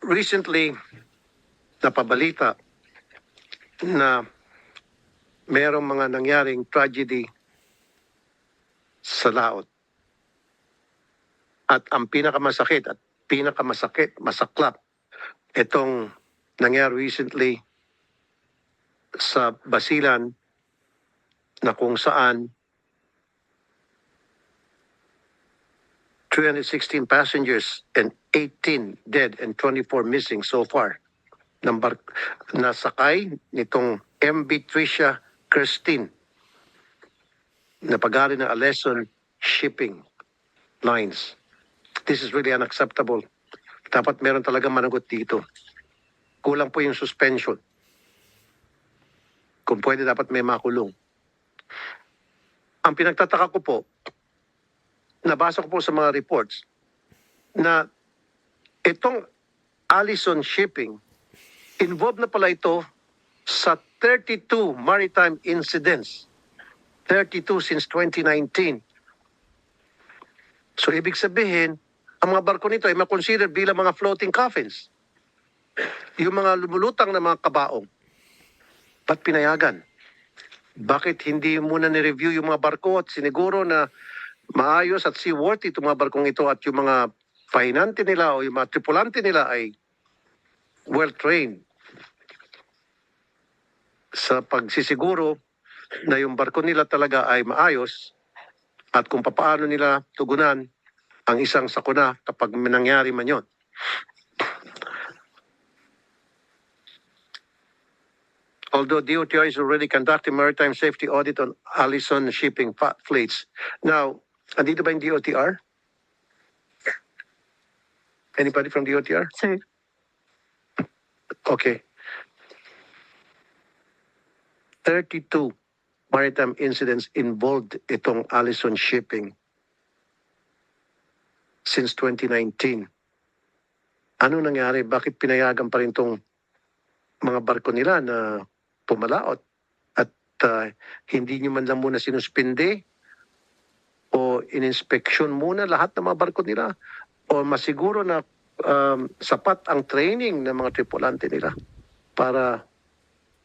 recently, napabalita na merong mga nangyaring tragedy sa laot. At ang pinakamasakit at masaklap, itong nangyari recently sa Basilan na kung saan 316 passengers and 18 dead and 24 missing so far. Nasakay nitong MV Tricia Christine na pag-ari ng Aleson Shipping Lines. This is really unacceptable. Dapat meron talaga managot dito. Kulang po yung suspension. Kung pwede, dapat may makulong. Ang pinagtataka ko po, nabasa ko po sa mga reports, na itong Allison Shipping, involved na pala ito sa 32 maritime incidents. 32 since 2019. So ibig sabihin, ang mga barko nito ay makonsider bilang mga floating coffins. Yung mga lumulutang na mga kabaong. Ba't pinayagan? Bakit hindi muna ni-review yung mga barko at siniguro na maayos at seaworthy itong mga barkong ito at yung mga pahinante nila o yung mga tripulante nila ay well-trained sa pagsisiguro na yung barko nila talaga ay maayos at kung papaano nila tugunan ang isang sakuna kapag nangyari man yun. Although DOTR is already conducting maritime safety audit on Allison Shipping fleets. Now, andito ba yung DOTR? Anybody from DOTR? Sir. Okay. 32 maritime incidents involved itong Allison Shipping since 2019. Ano nangyari? Bakit pinayagan pa rin itong mga barko nila na pumalaot? At hindi nyo man lang muna sinuspinde o ininspeksyon muna lahat ng mga barko nila? O masiguro na sapat ang training ng mga tripulante nila para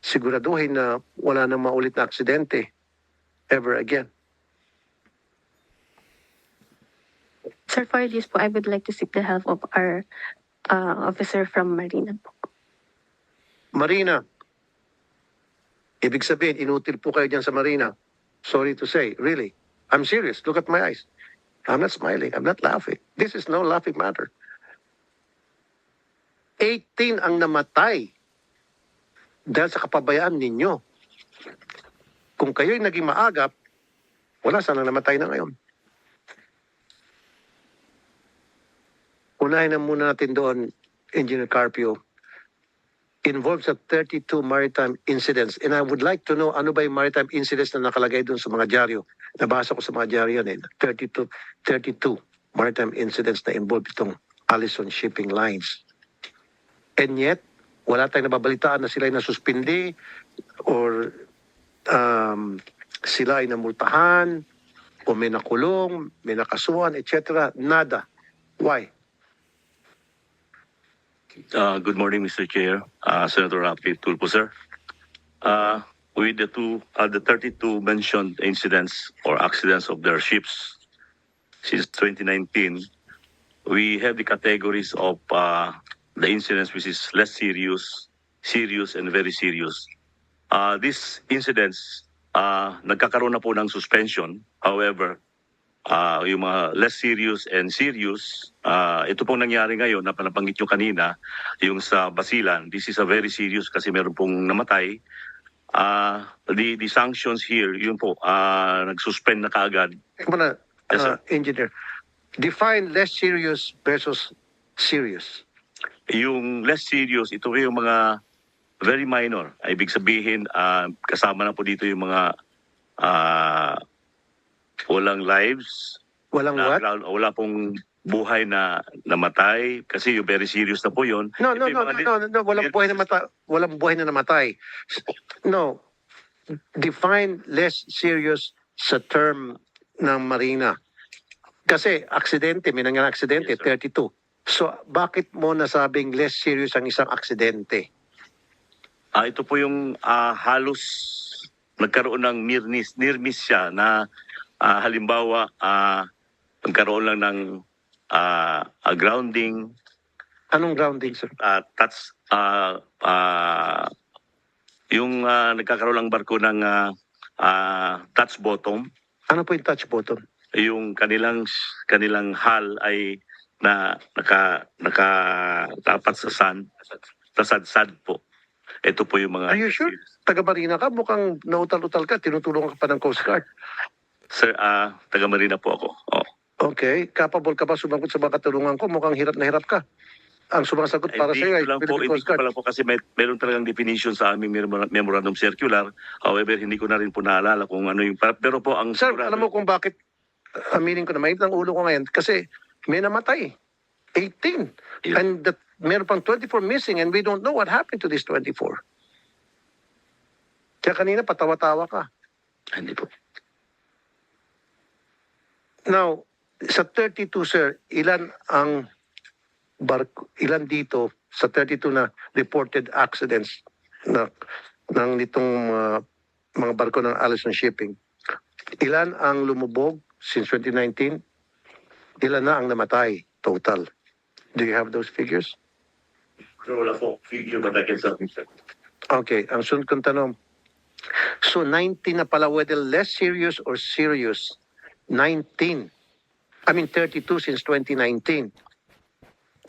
siguraduhin na wala nang maulit na aksidente ever again. Sir, for this po, I would like to seek the help of our officer from Marina po. Marina, ibig sabihin, inutil po kayo dyan sa Marina. Sorry to say, really. I'm serious. Look at my eyes. I'm not smiling. I'm not laughing. This is no laughing matter. 18 ang namatay dahil sa kapabayaan ninyo. Kung kayo'y naging maagap, wala sana namatay na ngayon. Unahin na muna natin doon, Engineer Carpio, involved sa 32 maritime incidents. And I would like to know ano ba yung maritime incidents na nakalagay doon sa mga dyaryo. Nabasa ko sa mga dyaryo yan 32 maritime incidents na involved itong Allison Shipping Lines. And yet, wala tayong nababalitaan na sila ay nasuspindi or sila ay namultahan o may nakulong, may nakasuhan, etc. Nada. Why? Good morning, Mr. Chair. Senator Rafi Tulfo, sir. With the 32 mentioned incidents or accidents of their ships since 2019, we have the categories of the incidents which is less serious, serious, and very serious. These incidents, nagkakaroon na po ng suspension. However, yung mga less serious and serious, ito pong nangyari ngayon na panabanggit nyo kanina, yung sa Basilan, this is a very serious kasi meron pong namatay. The sanctions here, yun po, nag-suspend na kaagad. Muna, Yes, sir. Engineer, define less serious versus serious. Yung less serious, ito yung mga very minor. Ibig sabihin, kasama na po dito yung mga walang lives. Walang what? Wala pong buhay na namatay. Kasi yung very serious na po yun. No, Ito yung mga walang buhay na namatay. No. Define less serious sa term ng Marina. Kasi aksidente, may nangyari aksidente, Yes, sir. 32. So, bakit mo nasabing less serious ang isang aksidente? Ito po yung halos nagkaroon ng near miss siya na halimbawa nagkaroon lang ng grounding, Anong grounding, sir? touch, yung nagkakaroon ng barko ng touch bottom, Ano po yung touch button? yung kanilang hull ay nakatapat sa sand, sa sad po. Ito po yung mga... Are you sure? Taga-Marina ka? Mukhang nautal-utal ka. Tinutulungan ka pa ng Coast Guard. Sir, taga Marina po ako. Oh. Okay. Capable ka ba sumagot sa mga katulungan ko? Mukhang hirap na hirap ka. Ang sumasagot para sa iyo ay Philippine Coast Hindi ko Guard. lang po kasi meron talagang definition sa aming memorandum circular. However, hindi ko na rin po naalala kung ano yung... Pero po ang... Sir, alam mo kung bakit aminin ko na mainit ang ulo ko ngayon? Kasi may namatay. 18. Yeah. And meron pang 24 missing and we don't know what happened to these 24. Kaya kanina patawa-tawa ka. Hindi po. Now, sa 32, sir, ilan ang barko, ilan dito sa 32 na reported accidents na ng nitong mga barko ng Allison Shipping? Ilan ang lumubog since 2019? Ilan na ang namatay total? Do you have those figures? Wala po figure but I can submit, sir. Okay, ang sunod kong tanong. So 19 na pala, whether less serious or serious, 19. I mean 32 since 2019.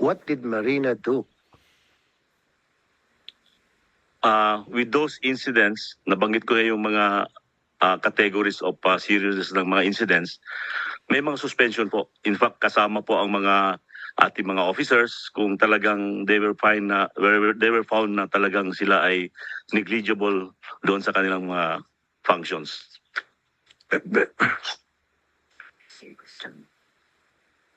What did Marina do? With those incidents, nabanggit ko na yung mga categories of seriousness ng mga incidents, may mga suspension po. In fact, kasama po ang mga ating mga officers kung talagang they were found na talagang sila ay negligible doon sa kanilang mga functions.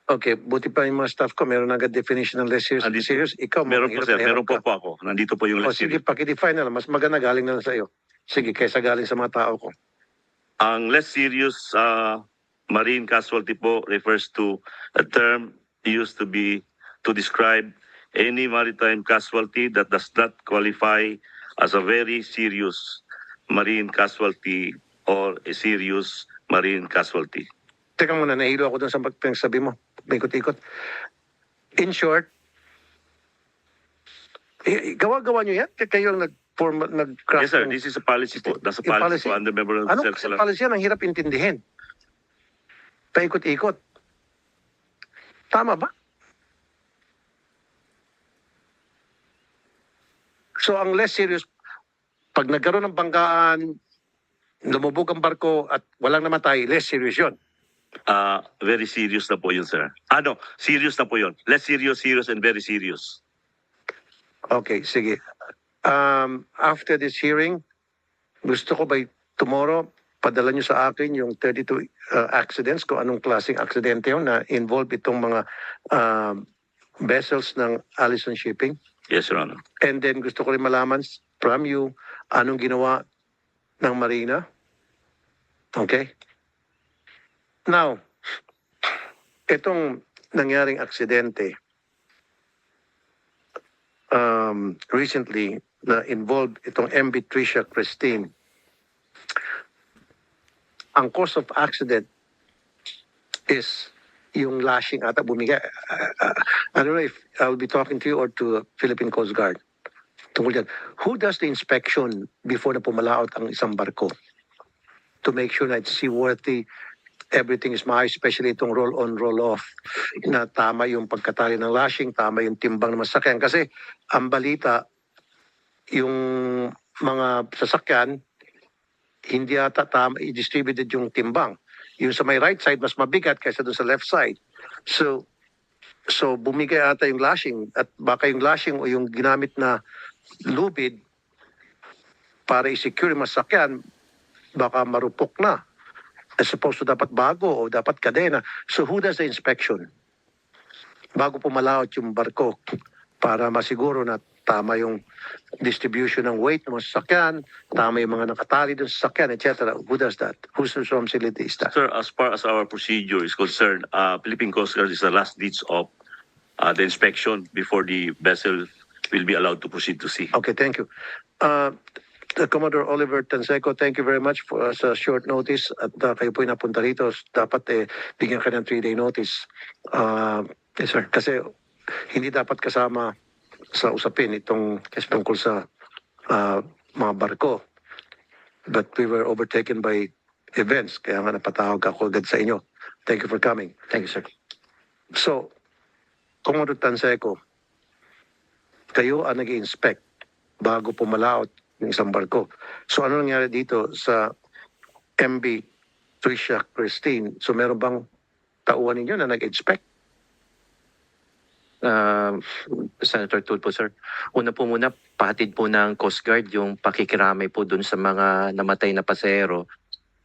Okay, buti pa yung mga staff ko, meron agad definition ng less serious. Andito. Serious, ikaw, Meron po hirap sir, na hirap meron po ka. po ako. Nandito po yung O sige, pakidefine na lang. Mas maganda galing na lang sa iyo. Sige, kaysa galing sa mga tao ko. Ang less serious marine casualty po refers to a term used to describe any maritime casualty that does not qualify as a very serious marine casualty or a serious marine casualty. Teka muna, nahilo ako dun sa pagsabi mo. Ikot-ikot. In short, gawa-gawa nyo yan? Kayo ang nag-craft. Yes sir, this is a policy po. That's a Yung policy po under memorandum Ano kasi circular. policy yan? Ang hirap intindihin. Paikot-ikot. Tama ba? So ang less serious, pag nagkaroon ng banggaan, lumubog ang barko at walang namatay, less serious yun. Very serious na po yun sir. No, serious na po yun. Less serious, serious and very serious. Okay, sige. After this hearing, gusto ko by tomorrow, padala nyo sa akin yung 32 accidents, kung anong klaseng aksidente yun na involved itong mga vessels ng Allison Shipping. Yes, Your Honor. And then gusto ko rin malaman from you, anong ginawa ng Marina. Okay? Now, itong nangyaring aksidente, recently, na involved itong MV Tricia Christine, ang cause of accident is yung lashing ata bumigay. I don't know if I'll be talking to you or to Philippine Coast Guard. Tungkol dyan. Who does the inspection before na pumalaot ang isang barko? To make sure that it's seaworthy, everything is maayos, especially itong roll-on, roll-off, na tama yung pagkatali ng lashing, tama yung timbang ng masakyan. Kasi ang balita, yung mga sasakyan, hindi ata tama, i-distributed yung timbang. Yung sa may right side, mas mabigat kaysa dun sa left side. So bumigay ata yung lashing at baka yung lashing o yung ginamit na lubid para i-secure yung masakyan, baka marupok na. As opposed to dapat bago o dapat kadena. So who does the inspection? Bago pumalaot yung barko para masiguro na tama yung distribution ng weight ng mga sasakyan, tama yung mga nakatali doon sa sasakyan, etc. Who does that? Whose responsibility is that? Sir, as far as our procedure is concerned, Philippine Coast Guard is the last ditch of the inspection before the vessel will be allowed to proceed to sea. Okay, thank you. Commodore Oliver Tanseco, thank you very much for sa short notice at kayo po napunta rito. Dapat bigyan ka ng 3-day notice. Yes, sir. Kasi hindi dapat kasama sa usapin itong tungkol sa mga barko. But we were overtaken by events, kaya nga napatawag ako agad sa inyo. Thank you for coming. Thank you, sir. So, Commodore Tanseco, kayo ang nag-inspect bago pumalaot ng isang barko. So ano nangyari dito sa MB Tricia Christine? So meron bang tauhan ninyo na nag-inspect? Senator Tulfo, sir. Una po muna, pahatid po ng Coast Guard yung pakikiramay po dun sa mga namatay na pasahero.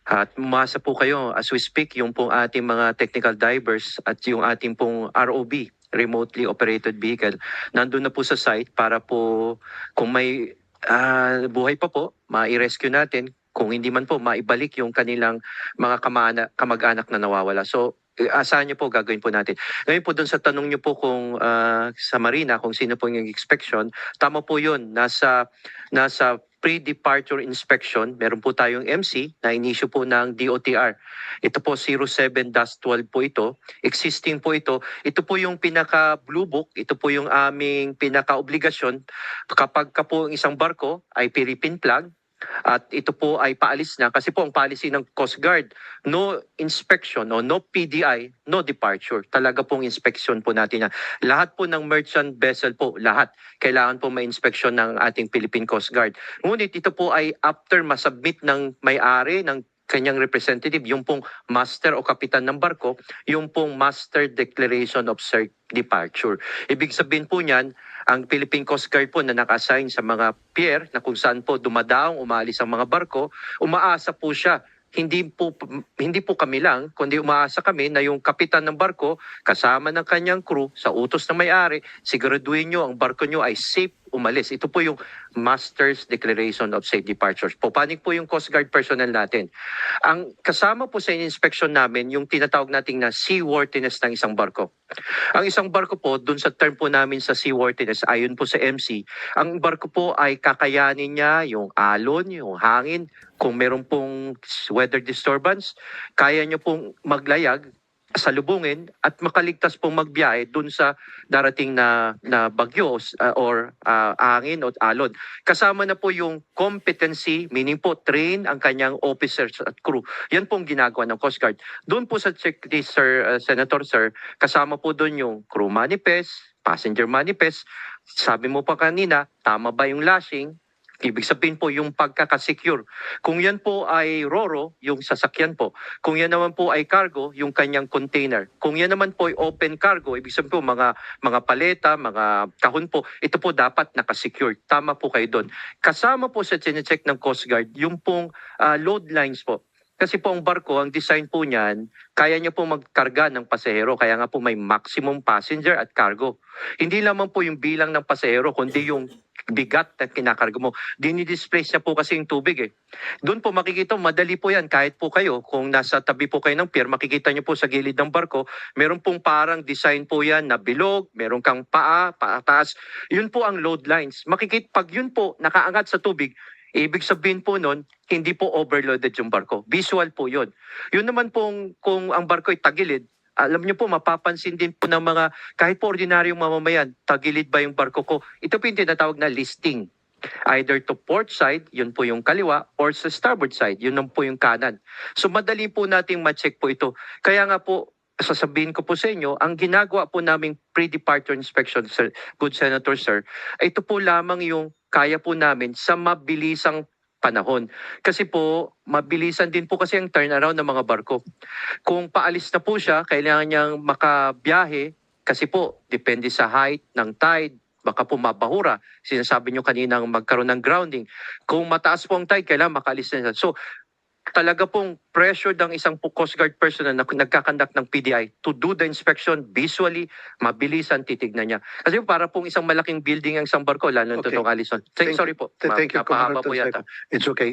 At umasa po kayo, as we speak, yung pong ating mga technical divers at yung ating pong ROV, remotely operated vehicle, nandun na po sa site para po kung may buhay pa po, ma-rescue natin. Kung hindi man po, maibalik yung kanilang mga kamag-anak na nawawala. So, asahan niyo po, gagawin po natin. Ngayon po dun sa tanong niyo po kung sa Marina, kung sino po yung inspection, tama po yun. Nasa pre-departure inspection, meron po tayong MC na inisyu po ng DOTR. Ito po 07-12 po ito. Existing po ito. Ito po yung pinaka-blue book. Ito po yung aming pinaka-obligasyon kapag ka po ang isang barko ay Philippine flag. At ito po ay paalis na kasi po ang policy ng Coast Guard, no inspection o no PDI, no departure. Talaga pong inspection po natin yan. Lahat po ng merchant vessel po, lahat, kailangan po ma-inspection ng ating Philippine Coast Guard. Ngunit ito po ay after masubmit ng may-ari ng kanyang representative, yung pong master o kapitan ng barko, yung pong master declaration of departure. Ibig sabihin po niyan, ang Philippine Coast Guard po na naka-assign sa mga pier na kung saan po dumadaong, umalis ang mga barko, umaasa po siya. Hindi po kami lang, kundi umaasa kami na yung kapitan ng barko kasama ng kanyang crew sa utos ng may-ari, siguraduhin nyo ang barko nyo ay safe umalis. Ito po yung Master's Declaration of Safe Departures. Pupanig po yung Coast Guard personnel natin. Ang kasama po sa inspection namin, yung tinatawag nating na seaworthiness ng isang barko. Ang isang barko po, dun sa term po namin sa seaworthiness, ayon po sa MC, ang barko po ay kakayanin niya yung alon, yung hangin, kung meron pong weather disturbance, kaya niyo pong maglayag, salubungin at makaligtas pong magbiyahe dun sa darating na bagyo or hangin o alon. Kasama na po yung competency, meaning po train ang kanyang officers at crew. Yan pong ginagawa ng Coast Guard. Doon po sa checklist, Senator, sir, kasama po doon yung crew manifest, passenger manifest. Sabi mo pa kanina, tama ba yung lashing? Ibig sabihin po yung pagkakasecure. Kung yan po ay roro, yung sasakyan po. Kung yan naman po ay cargo, yung kanyang container. Kung yan naman po ay open cargo, ibig sabihin po mga paleta, mga kahon po, ito po dapat nakasecure. Tama po kayo doon. Kasama po sa chinecheck ng Coast Guard, yung pong load lines po. Kasi po ang barko, ang design po niyan, kaya niya po magkarga ng pasahero. Kaya nga po may maximum passenger at cargo. Hindi lamang po yung bilang ng pasahero, kundi yung bigat na kinakarga mo. Dinidisplace niya po kasi yung tubig eh. Doon po makikita, madali po yan. Kahit po kayo, kung nasa tabi po kayo ng pier, makikita niyo po sa gilid ng barko, meron pong parang design po yan na bilog, meron kang paataas. Yun po ang load lines. Makikita, pag yun po nakaangat sa tubig, ibig sabihin po nun, hindi po overloaded yung barko. Visual po yun. Yun naman pong kung ang barko ay tagilid, alam niyo po, mapapansin din po ng mga, kahit po ordinaryong mamamayan, tagilid ba yung barko ko? Ito po yung tinatawag na listing. Either to port side, yun po yung kaliwa, or sa starboard side, yun po yung kanan. So madali po nating ma-check po ito. Kaya nga po, sasabihin ko po sa inyo, ang ginagawa po naming pre-departure inspection, sir, good Senator, sir, ito po lamang yung kaya po namin sa mabilisang panahon. Kasi po, mabilisan din po kasi ang turnaround ng mga barko. Kung paalis na po siya, kailangan niyang makabiyahe kasi po, depende sa height ng tide, baka po mabahura. Sinasabi niyo kaninang magkaroon ng grounding. Kung mataas po ang tide, kailangan makaalis na siya. So, talaga pong pressure ng isang Coast Guard personnel na nagkakandak ng PDI to do the inspection visually, mabilisan titignan niya. Kasi para pong isang malaking building ang isang barko, lalo na itong Allison. Sorry po, Thank you, napahaba Commander po yata. Tanseco. It's okay.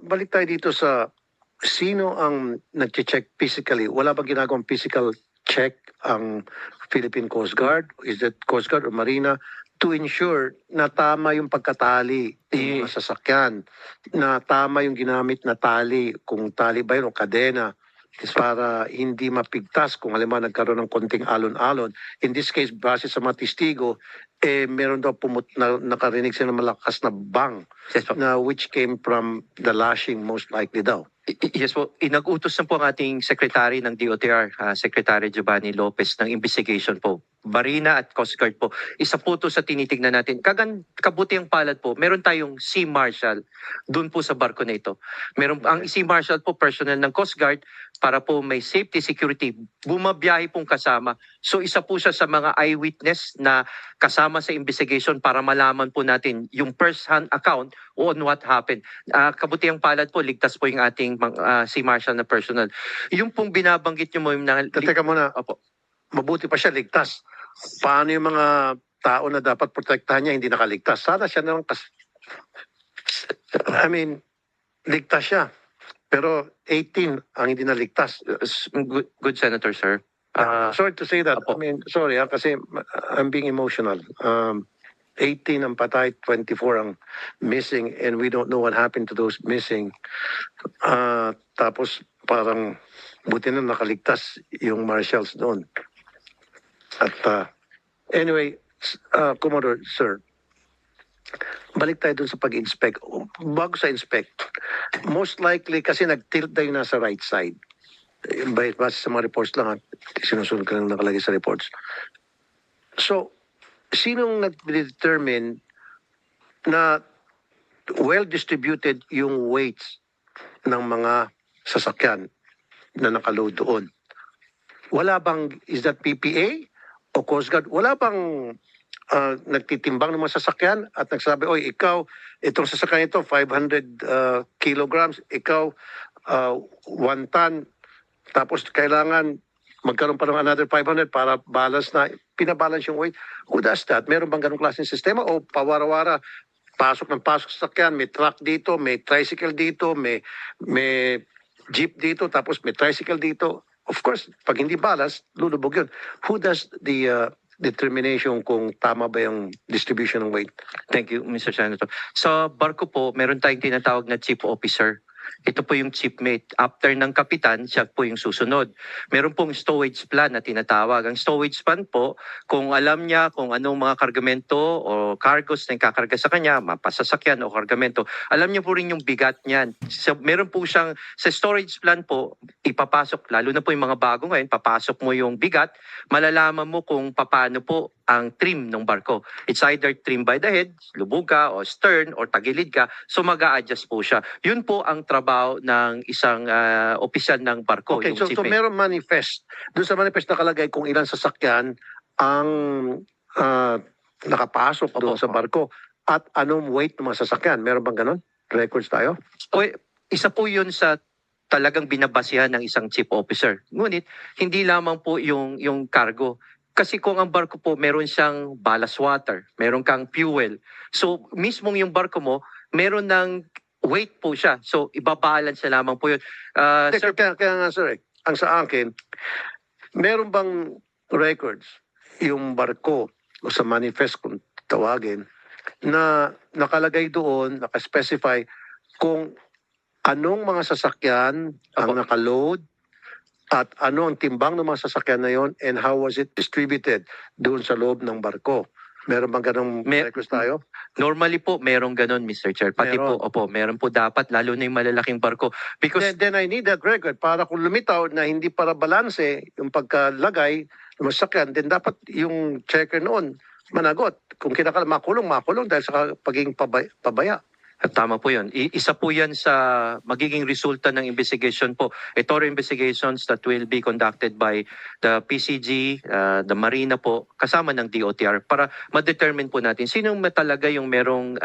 Balik tayo dito sa sino ang nag-check physically. Wala bang ginagawang physical check ang Philippine Coast Guard? Is it Coast Guard or Marina? To ensure na tama yung pagkatali ng mga sasakyan, na tama yung ginamit na tali, kung tali ba yun o kadena, para hindi mapigtas kung halimbawa nagkaroon ng konting alon-alon. In this case, base sa mga testigo, meron daw nakarinig sila ng malakas na bang Yes po. na which came from the lashing most likely daw. Yes po, inag-utos na po ang ating Secretary ng DOTR, Secretary Giovanni Lopez, ng investigation po. Marina at Coast Guard po. Isa po ito sa tinitignan natin. Kabutiang palad po, meron tayong Sea Marshal doon po sa barko na ito. Ang Sea Marshal po, personnel ng Coast Guard, para po may safety, security, bumabiyahe pong kasama. So isa po siya sa mga eyewitness na kasama sa investigation para malaman po natin yung first-hand account on what happened. Kabutiang palad po, ligtas po yung ating Sea Marshal na personnel. Yung pong binabanggit nyo mo yung Teka muna, Opo. mabuti pa siya ligtas. Paano yung mga tao na dapat protektahan niya hindi nakaligtas? Sana siya naman ligtas siya. Pero 18 ang hindi naligtas. Good Senator, sir. Sorry to say that. Apo. Sorry kasi I'm being emotional. 18 ang patay, 24 ang missing, and we don't know what happened to those missing. Tapos parang buti na nakaligtas yung marshals doon. At anyway, Commodore, sir, balik tayo dun sa pag-inspect. Bago sa inspect, most likely kasi nag-tilt tayo nasa right side. Base sa mga reports lang, sinusunod ka lang nakalagay sa reports. So, sinong nag-determine na well-distributed yung weights ng mga sasakyan na nakaload doon? Wala bang, is that PPA o Coast Guard? Wala bang nagtitimbang ng mga sasakyan at nagsabi, oy, ikaw, itong sasakyan ito, 500 kilograms, ikaw, 1 ton, tapos kailangan magkaroon pa ng another 500 para balance na, pinabalance yung weight. Who does that? Meron bang ganong klaseng sistema o pawara-wara, pasok ng pasok sa sasakyan, may truck dito, may tricycle dito, may jeep dito, tapos may tricycle dito. Of course, pag hindi balance, lulubog yun. Who does the determination kung tama ba yung distribution ng weight? Thank you, Mr. Senator. Sa barko po, meron tayong tinatawag na chief officer. Ito po yung chief mate. After ng kapitan, siya po yung susunod. Meron pong stowage plan na tinatawag. Ang stowage plan po, kung alam niya kung anong mga kargamento o cargos na ikakarga sa kanya, mapasasakyan o kargamento, alam niya po rin yung bigat niyan. So, meron po siyang, sa storage plan po, ipapasok, lalo na po yung mga bago ngayon, papasok mo yung bigat, malalaman mo kung paano po ang trim ng barko. It's either trim by the head, lubog ka, o stern, or tagilid ka, so mag-a-adjust po siya. Yun po ang trabaho ng isang opisyal ng barko. Okay, yung so chief mate. meron manifest. Doon sa manifest nakalagay kung ilang sasakyan ang nakapasok doon Opo. sa barko at anong weight ng mga sasakyan. Meron bang ganon? Records tayo? Isa po yun sa talagang binabasihan ng isang chief officer. Ngunit, hindi lamang po yung cargo. Kasi kung ang barko po, meron siyang ballast water, meron kang fuel. So, mismong yung barko mo, meron ng weight po siya. So, ibabalance na lamang po yun. Sir, Kaya nga sir, ang sa akin, meron bang records yung barko o sa manifest kung tawagin na nakalagay doon, nakaspecify kung anong mga sasakyan ang Apo. nakaload at ano ang timbang ng mga sasakyan na yon and how was it distributed doon sa loob ng barko. Meron bang ganong records tayo? normally po, meron ganun, Mr. Chair. Pati Meron. po, meron po dapat, lalo na yung malalaking barko. Because Then I need that record para kung lumitaw na hindi para balanse yung pagkalagay ng masakyan, then dapat yung checker noon managot. Kung makulong dahil sa pagiging pabaya. Tama po yun. Isa po yan sa magiging resulta ng investigation po. A thorough investigations that will be conducted by the PCG, the Marina po, kasama ng DOTR para ma-determine po natin sino talaga yung merong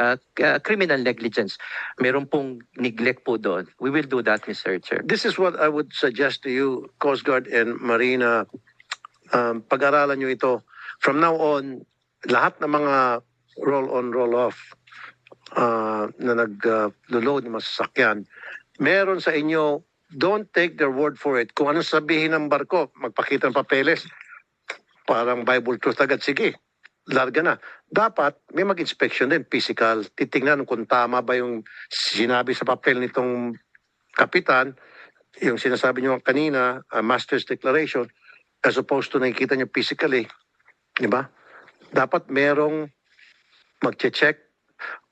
criminal negligence. Meron pong neglect po doon. We will do that, Mr. Chair. This is what I would suggest to you, Coast Guard and Marina. Pag-aralan nyo ito. From now on, lahat ng mga roll-on, roll-off na nag-load ng mga sasakyan, meron sa inyo don't take their word for it. Kung ano sabihin ng barko, magpakita ng papeles, parang Bible truth agad, sige, larga na. Dapat may mag-inspection din, physical. Titingnan kung tama ba yung sinabi sa papel nitong kapitan, yung sinasabi nyo kanina, master's declaration, as opposed to nakikita nyo physically. Di ba? Dapat merong magche-check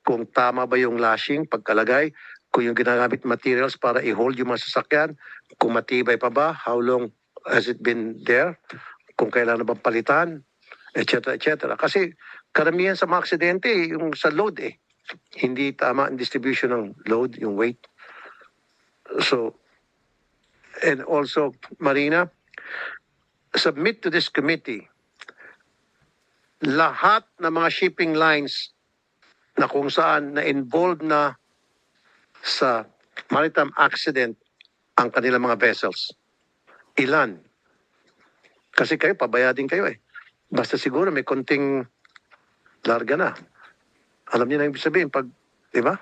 kung tama ba yung lashing, pagkalagay, kung yung ginagamit materials para i-hold yung mga sasakyan, kung matibay pa ba, how long has it been there, kung kailan na bang palitan, etc. etc. Kasi karamihan sa mga aksidente, yung sa load hindi tama ang distribution ng load, yung weight. So, and also, Marina, submit to this committee lahat ng mga shipping lines na kung saan na-involved na sa maritime accident ang kanilang mga vessels. Ilan? Kasi kayo, pabayadin kayo Basta siguro may konting larga na. Alam niyo na yung sabihin pag, di ba?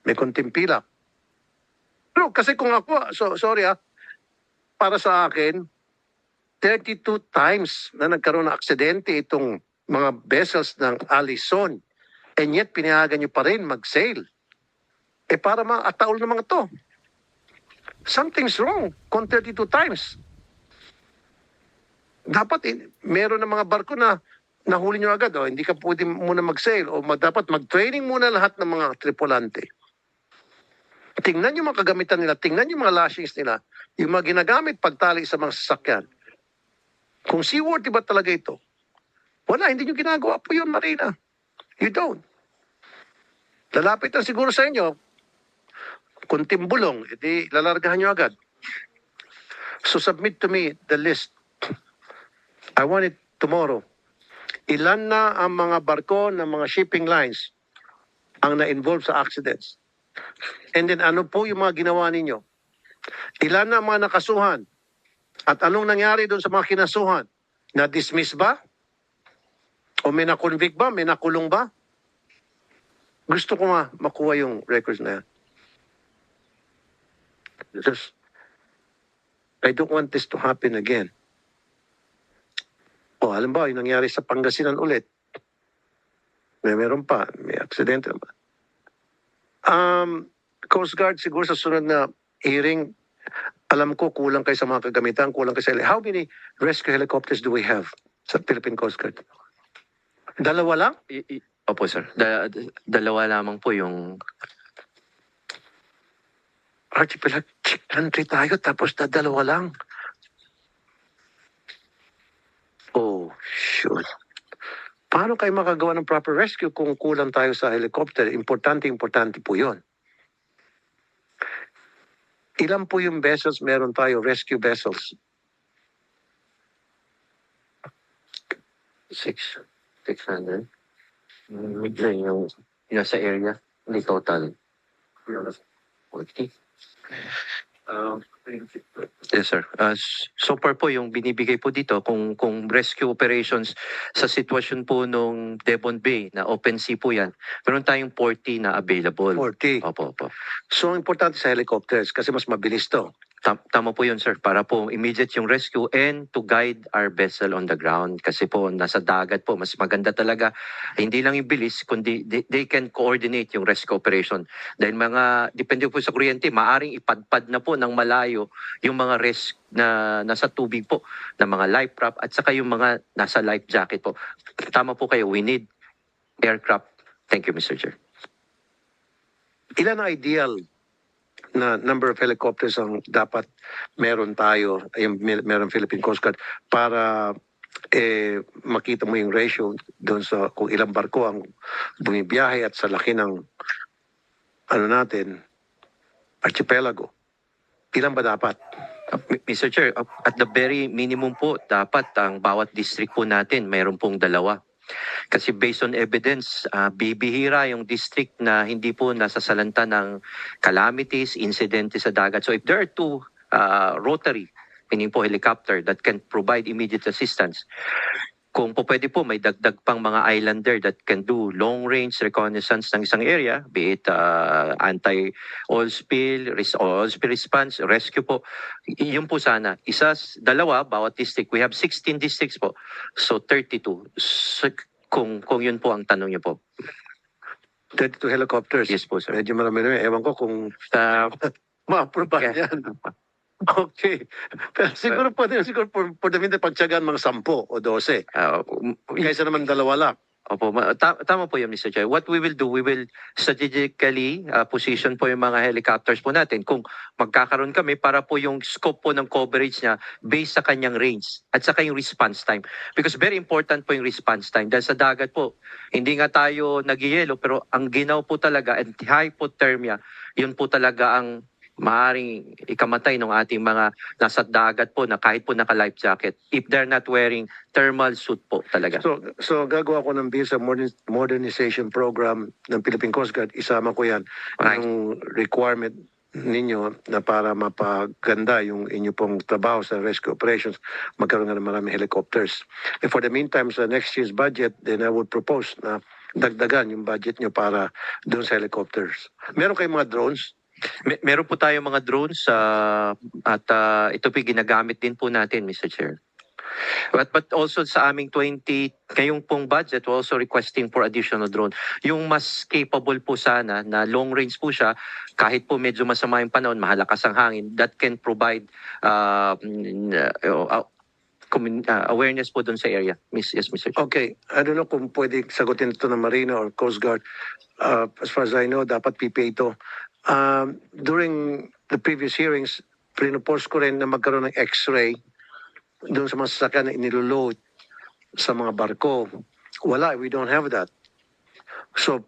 May konting pilak. Pero kasi kung ako, sorry para sa akin, 32 times na nagkaroon ng aksidente itong mga vessels ng Allison, and yet pinayagan nyo pa rin mag-sail. Para mga ataol na mga to. Something's wrong kung 32 times. Dapat meron ng mga barko na nahuli nyo agad. Hindi ka pwede muna mag-sail o dapat mag-training muna lahat ng mga tripulante. Tingnan yung mga kagamitan nila, tingnan yung mga lashings nila, yung mga ginagamit pagtali sa mga sasakyan. Kung seaworthy ba talaga ito? Wala, hindi nyo ginagawa po yun, Marina. You don't. Lalapit na siguro sa inyo, kung timbulong, edi lalargahan nyo agad. So submit to me the list. I want it tomorrow. Ilan na ang mga barko ng mga shipping lines ang na-involve sa accidents? And then ano po yung mga ginawa ninyo? Ilan na ang mga nakasuhan? At anong nangyari doon sa mga kinasuhan? Na-dismiss ba? O may na-convict ba? May nakulong ba? Gusto ko makuha yung records na yan. Just, I don't want this to happen again. O, alam ba, yung nangyari sa Pangasinan ulit. Meron pa, may aksidente naman. Coast Guard, siguro sa sunod na hearing, alam ko kulang kayo sa mga kagamitan, kulang kayo sa how many rescue helicopters do we have sa Philippine Coast Guard? Dalawa lang? Opo, sir. Dalawa lamang po yung... Archipelagic country tayo, tapos dalawa lang. Oh, shoot. Paano kayo makagawa ng proper rescue kung kulang tayo sa helicopter? Importante po yun. Ilan po yung vessels meron tayo, rescue vessels? 600. Yung nasa area, hindi total. 40. Yes, sir. So far po, yung binibigay po dito, kung rescue operations sa sitwasyon po nung Devon Bay, na open sea po yan, meron tayong 40 na available. 40. Opo. So, importante sa helicopters kasi mas mabilis to. Tama po yun, sir. Para po immediate yung rescue and to guide our vessel on the ground. Kasi po, nasa dagat po, mas maganda talaga. Hindi lang yung bilis, kundi they can coordinate yung rescue operation. Dahil depende po sa kuryente, maaring ipadpad na po ng malayo yung mga na nasa tubig po, na mga life raft, at saka yung mga nasa life jacket po. Tama po kayo, we need aircraft. Thank you, Mr. Chair. Ilan ang ideal na number of helicopters ang dapat meron tayo, meron Philippine Coast Guard, para makita mo yung ratio doon sa kung ilang barko ang bumibiyahe at sa laki ng archipelago. Ilan ba dapat? Mr. Chair, at the very minimum po, dapat ang bawat district po natin, mayroon pong 2. Kasi based on evidence, bibihira yung district na hindi po nasasalanta ng calamities, incidente sa dagat. So if there are 2 rotary, meaning po helicopter, that can provide immediate assistance, kung po pwede po, may dagdag pang mga islander that can do long-range reconnaissance ng isang area, be it anti-oil spill, oil spill response, rescue po. Yun po sana. Dalawa, bawat district. We have 16 districts po. So 32. So, kung yun po ang tanong niyo po. 32 helicopters. Yes po, sir. Medyo marami na. Ewan ko kung Uh, ma-approve Yeah. yan. Okay. Pero siguro pwede, siguro for the meantime, pagtsagaan mga 10 o 12. Kaysa naman dalawa lang. Opo, tama po yan, Mr. Chair. What we will do, we will strategically position po yung mga helicopters po natin. Kung magkakaroon kami para po yung scope po ng coverage niya based sa kanyang range at saka yung response time. Because very important po yung response time. Dahil sa dagat po, hindi nga tayo nagyayelo pero ang ginaw po talaga and hypothermia, yun po talaga ang maaaring ikamatay ng ating mga nasa dagat po na kahit po naka-life jacket if they're not wearing thermal suit po talaga. So gagawa ko ng bill sa modernization program ng Philippine Coast Guard. Isama ko yan. Right. Yung requirement ninyo na para mapaganda yung inyo pong trabaho sa rescue operations, magkaroon nga ng maraming helicopters. And for the meantime, sa next year's budget, then I would propose na dagdagan yung budget nyo para doon sa helicopters. Meron kayong mga drones? Meron po tayo mga drones at ito po ginagamit din po natin, Mr. Chair. But also sa aming ngayong pong budget, we're also requesting for additional drone. Yung mas capable po sana na long range po siya, kahit po medyo masama yung panahon, mahalakas ang hangin, that can provide awareness po doon sa area. Yes, Mr. Chair. Okay. I don't know kung pwede sagutin ito ng Marina or Coast Guard. As far as I know, dapat PPA ito. During the previous hearings, pinupose ko rin na magkaroon ng x-ray doon sa mga sasakyan na iniluload sa mga barko. Wala, we don't have that. So,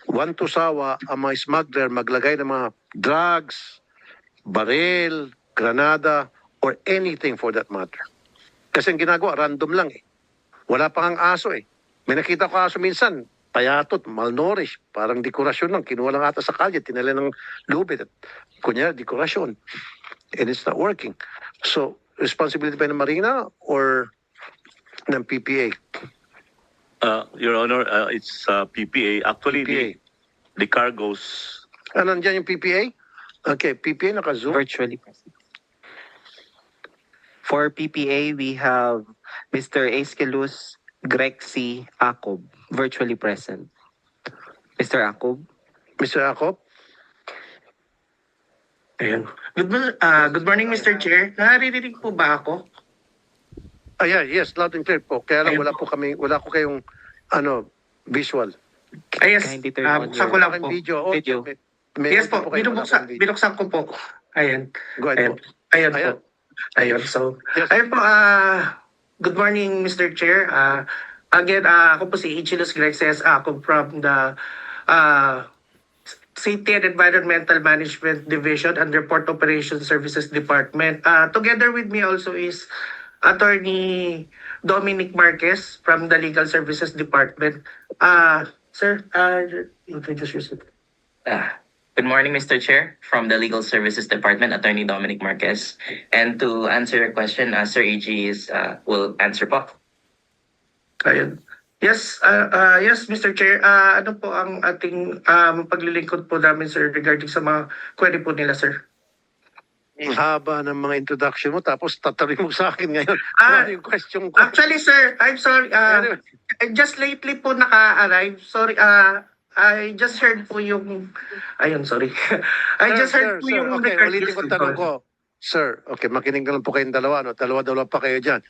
one to sawa, ang mga smuggler maglagay ng mga drugs, baril, granada, or anything for that matter. Kasi ang ginagawa, random lang eh. Wala pang ang aso eh. May nakita ko aso minsan, payatot, malnourished, parang dekorasyon lang. Kinuha lang ata sa kalye, tinala ng lubid. Kunya, dekorasyon. And it's not working. So, responsibility ba ng Marina or ng PPA? Your Honor, it's PPA. Actually, PPA. the cargoes. Nandiyan yung PPA? Okay, PPA naka-zoom. Virtually present. For PPA, we have Mr. Aeskelus Grexy Acob, virtually present. Mr. Acob? Mr. Akop? Ayan. Good morning, Mr. Chair. Naririnig po ba ako? Yes, loud and clear po. Kaya lang Ayun wala ko kayong visual. Yes, Kindly turn on buksan ko your lang Aking po. video. Video. Yes po, binuksan ko po. Ayan. Go ahead Ayan. po. Ayan Ayan. po. Ayun, so, Yes. ayun po, good morning, Mr. Chair. Again, ako po si Ichilus Grexes, ako from the Safety and Environmental Management Division under Port Operations Services Department. Together with me also is Attorney Dominic Marquez from the Legal Services Department. Sir, introduce yourself. Good morning, Mr. Chair. From the Legal Services Department, Attorney Dominic Marquez. And to answer your question, Sir AG will answer po. Ayun. Yes, yes, Mr. Chair. Ano po ang ating paglilingkod po namin, sir, regarding sa mga query po nila, sir? Ang haba ng mga introduction mo, tapos tatarin mo sa akin ngayon. Ah, Ano yung question ko? Actually, sir, I'm sorry. Anyway, I just lately po naka-arrive. Sorry, I just heard po yung... Ayun, sorry. I just heard po yung... Okay, ulitin ko tanong ko. Sir, okay, makinig na lang po kayong dalawa. No? Dalawa-dalawa pa kayo dyan.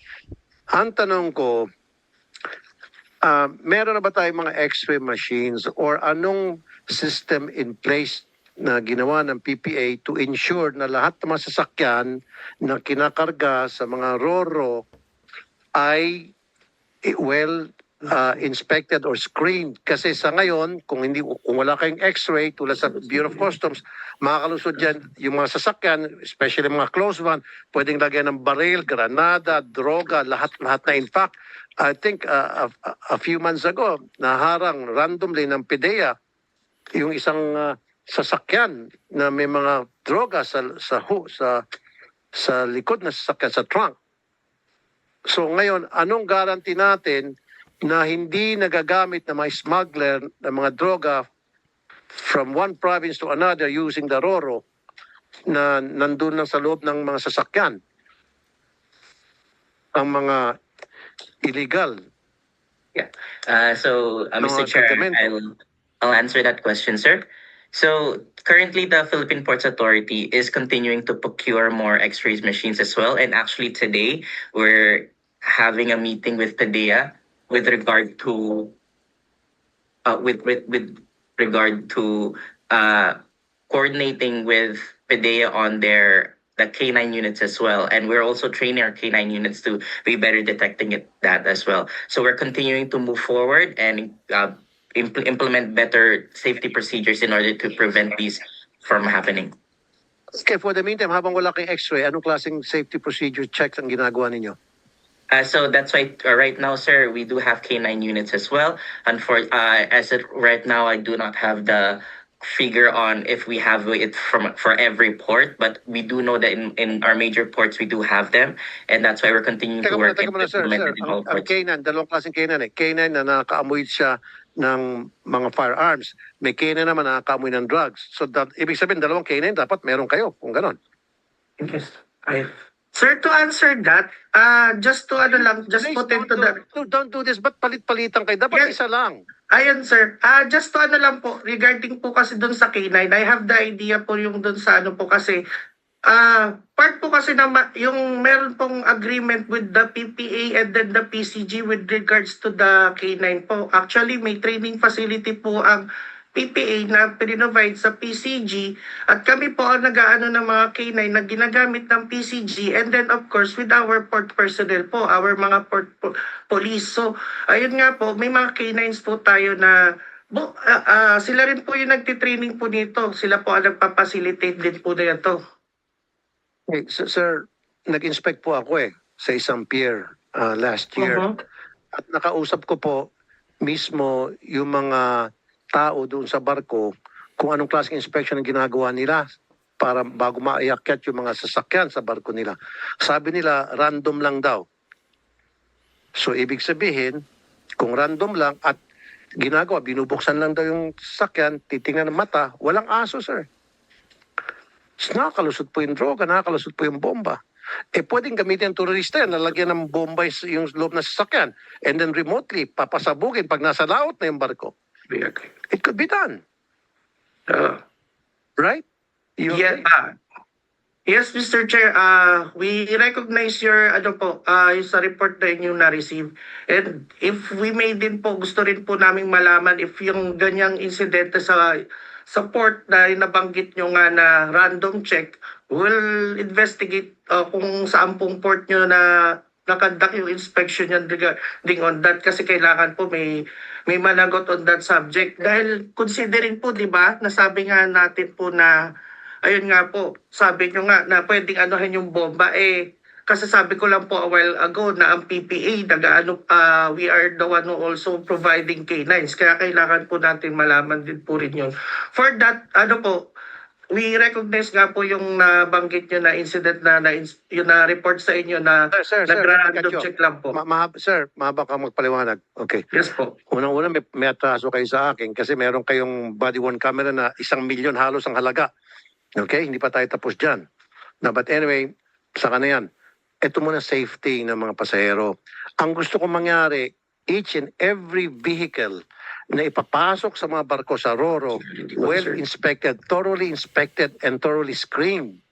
Ang tanong ko, meron na ba tayong mga x-ray machines or anong system in place na ginawa ng PPA to ensure na lahat ng mga sasakyan na kinakarga sa mga RoRo ay inspected or screened? Kasi sa ngayon, kung wala kayong x-ray tulad sa Bureau of Customs, makakalusod dyan yung mga sasakyan, especially mga closed one, pwedeng lagyan ng baril, granada, droga, lahat na. In fact, I think a few months ago, naharang randomly ng PIDEA yung isang sasakyan na may mga droga sa likod na sasakyan, sa trunk. So ngayon, anong guarantee natin na hindi nagagamit ng mga smuggler ng mga droga from one province to another using the Roro na nandun lang sa loob ng mga sasakyan? Ang mga illegal. Mr. Chair, cargamento. I'll answer that question, sir. So currently, the Philippine Ports Authority is continuing to procure more X-rays machines as well. And actually, today we're having a meeting with PDEA with regard to with regard to coordinating with PDEA on the K9 units as well. And we're also training our K9 units to be better detecting that as well. So we're continuing to move forward and implement better safety procedures in order to prevent these from happening. Okay, for the meantime, habang wala kang X-ray, anong klaseng safety procedure checks ang ginagawa ninyo? So that's why right now, sir, we do have K9 units as well. And as of right now, I do not have the figure on if we have it for every port, but we do know that in our major ports we do have them, and that's why we're continuing to work Teka muna, sir. implement it in all Ang ports. K9, dalawang klaseng K9 eh. K9 na nakakaamoy siya ng mga firearms. May K9 naman na nakakaamoy ng drugs. So ibig sabihin, dalawang K9 dapat meron kayo kung ganon. Yes. Sir, to answer that, just to just Please, put into the... don't do this. Ba't palit-palitan kayo? Dapat Yes. isa lang. Ayun, sir. Just to po, regarding po kasi dun sa K9, I have the idea po yung dun sa po kasi, part po kasi na yung meron pong agreement with the PPA and then the PCG with regards to the K9 po. Actually, may training facility po ang PPA na pinrovide sa PCG at kami po ang nag-aano ng mga K9 na ginagamit ng PCG, and then of course with our port personnel po, our mga port police. So ayun nga po, may mga K9s po tayo na sila rin po yung nagtitraining po nito. Sila po ang nagpapacilitate din po na ito. Okay, sir, nag-inspect po ako sa isang pier last year. At nakausap ko po mismo yung mga tao doon sa barko kung anong klaseng inspection ang ginagawa nila para bago maiakyat yung mga sasakyan sa barko nila. Sabi nila, random lang daw. So, ibig sabihin, kung random lang at ginagawa, binubuksan lang daw yung sasakyan, titingnan ng mata, walang aso, sir. Nakakalusot po yung droga, nakakalusot po yung bomba. Pwedeng gamitin ng turista yan, lalagyan ng bomba yung loob ng sasakyan, and then remotely, papasabugin pag nasa laot na yung barko. It could be done. Right? Yes, Mr. Chair. We recognize your yung sa report na inyo na-receive. And if we may din po, gusto rin po naming malaman if yung ganyang insidente sa port na nabanggit nyo nga na random check, we'll investigate kung saan pong port nyo na nakandak yung inspection yan regarding on that, kasi kailangan po may managot on that subject. Dahil considering po, di ba, nasabi nga natin po na, ayun nga po, sabi nyo nga na pwedeng anuhin yung bomba, kasi sabi ko lang po a while ago na ang PPA, we are the one who also providing K9s, kaya kailangan po natin malaman din po rin yun. For that, we recognize nga po yung nabanggit nyo na incident yung na-report sa inyo na nag-random check lang po. Sir, mahaba kang magpaliwanag. Okay. Yes po. Unang-una, may atraso kayo sa akin kasi meron kayong body-worn camera na 1 milyon halos ang halaga. Okay? Hindi pa tayo tapos dyan. But anyway, saka na yan. Ito muna safety ng mga pasahero. Ang gusto kong mangyari, each and every vehicle na ipapasok sa mga barko sa Roro, well inspected, and thoroughly screened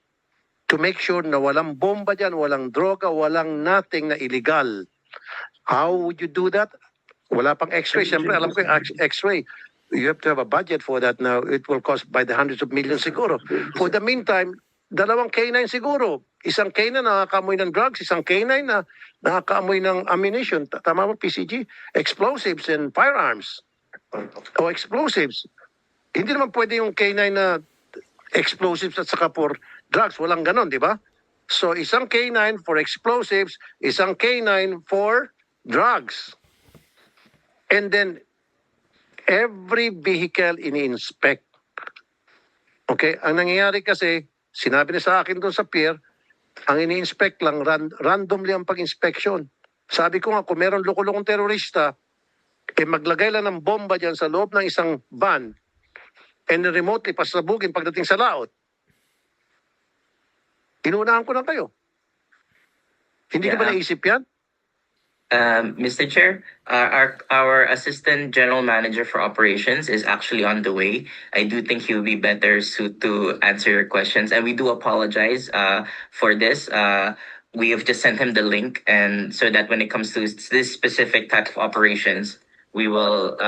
to make sure na walang bomba dyan, walang droga, walang nothing na illegal. How would you do that? Wala pang X-ray. Siyempre, alam ko yung X-ray. You have to have a budget for that now. It will cost by the hundreds of millions siguro. For the meantime, 2 K9 siguro. Isang K9 na nakakaamoy ng drugs, isang K9 na nakakaamoy ng ammunition. Tama mo, PCG? Explosives and firearms. O explosives. Hindi naman pwede yung K9 na explosives at saka for drugs. Walang ganon, di ba? So, isang K9 for explosives, isang K9 for drugs. And then, every vehicle ini-inspect. Okay? Ang nangyayari kasi, sinabi na sa akin doon sa pier, ang ini-inspect lang, randomly ang pag-inspection. Sabi ko nga, kung meron loko-lokong terorista, maglagay lang ng bomba dyan sa loob ng isang van and then remotely pasabugin pagdating sa laot. Inuunahan ko na kayo. Hindi ko ba Yeah. naisip yan? Mr. Chair, our Assistant General Manager for Operations is actually on the way. I do think he will be better suited to answer your questions, and we do apologize for this. We have just sent him the link, and so that when it comes to this specific type of operations, we will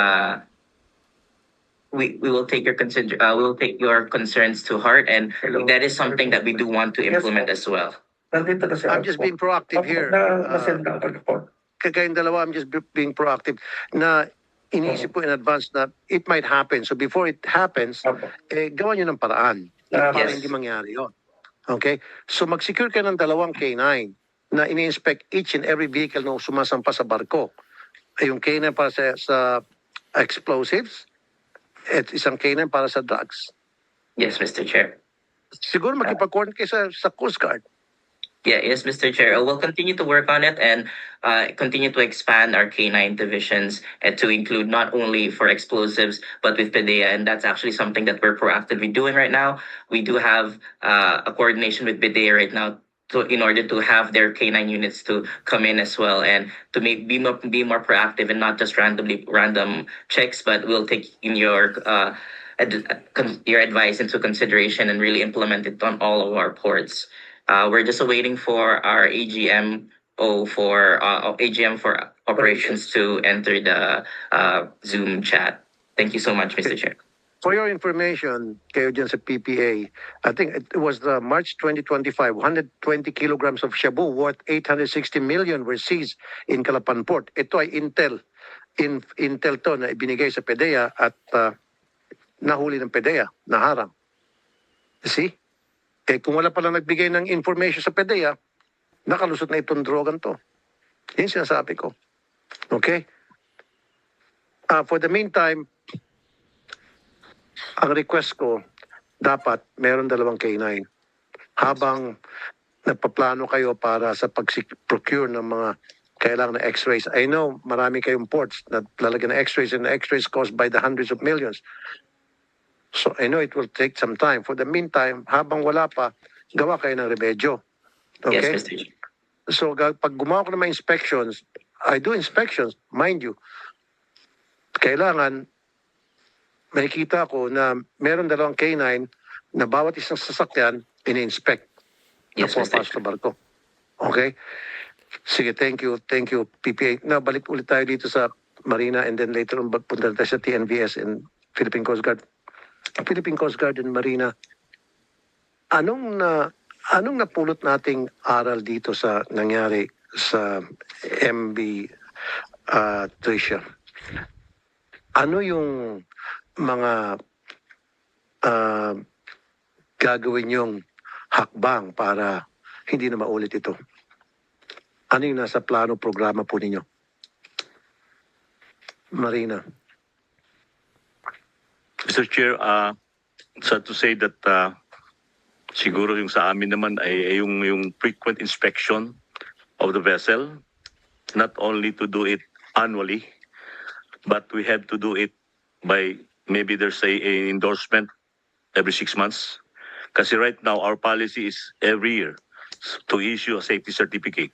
take your we will take your concerns to heart, and that is something that we do want to implement as well. Nandito na si I'm just being proactive here. Na-send na ako po. Kayong dalawa, I'm just being proactive na iniisip ko in advance na it might happen. So before it happens, Opo. gawa nyo ng paraan para Yes. hindi mangyari yun. Okay? So mag-secure ka ng 2 K9 na ini-inspect each and every vehicle na sumasampa sa barko. Yung K9 para sa explosives at isang K9 para sa drugs. Yes, Mr. Chair. Siguro makipag-coordinate kayo sa Coast Guard. Yeah, yes, Mr. Chair. We'll continue to work on it and continue to expand our K9 divisions and to include not only for explosives, but with PDEA. And that's actually something that we're proactively doing right now. We do have a coordination with PDEA right now in order to have their K9 units to come in as well and to be more proactive and not just random checks, but we'll take in your advice into consideration and really implement it on all of our ports. We're just waiting for our AGM for operations to enter the Zoom chat. Thank you so much, Mr. Chair. For your information, kayo dyan sa PPA, I think it was the March 2025, 120 kilograms of shabu worth 860 million were seized in Calapan Port. Ito ay intel to na ibinigay sa PDEA at nahuli ng PDEA, naharang. See? Kung wala palang nagbigay ng information sa PDEA, nakalusot na itong drogan to. Yan sinasabi ko. Okay? For the meantime, ang request ko, dapat meron 2 K9. Habang nagpaplano kayo para sa pag-procure ng mga kailangan na x-rays. I know marami kayong ports na lalagyan ng x-rays and the x-rays caused by the hundreds of millions. So I know it will take some time. For the meantime, habang wala pa, gawa kayo ng remedyo. Okay? Yes, Mr. Chair. So pag gumawa ko ng mga inspections, I do inspections, mind you. Kailangan, makikita ko na meron 2 K9 na bawat isang sasakyan, ini-inspect na Yes, Mr. pumapasok sa barko. Okay? Sige, thank you, PPA. Na balik ulit tayo dito sa Marina and then later on punta tayo sa TNVS and Philippine Coast Guard. Philippine Coast Guard and Marina, anong napulot nating aral dito sa nangyari sa MV Tricia? Ano yung mga gagawin yung hakbang para hindi na maulit ito? Ano yung nasa plano, programa po ninyo? Marina. Mr. Chair, sad to say that siguro yung sa amin naman ay yung frequent inspection of the vessel, not only to do it annually, but we have to do it by maybe there's a endorsement every 6 months. Kasi right now, our policy is every year to issue a safety certificate.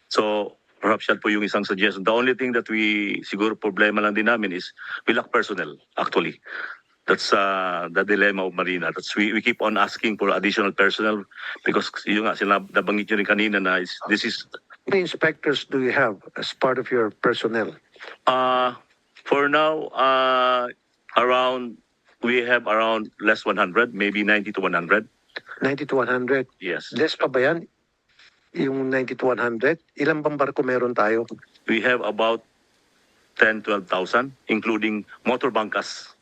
So perhaps yan po yung isang suggestion. The only thing that siguro problema lang din namin is we lack personnel, actually. That's the dilemma of Marina. We keep on asking for additional personnel because yung nga, nabanggit nyo rin kanina na this is... How many inspectors do you have as part of your personnel? For now, we have around less 100, maybe 90 to 100. 90 to 100? Yes. Less pa ba yan? Yung 90 to 100? Ilang bang barko meron tayo? We have about 10,000-12,000, including motor bankas.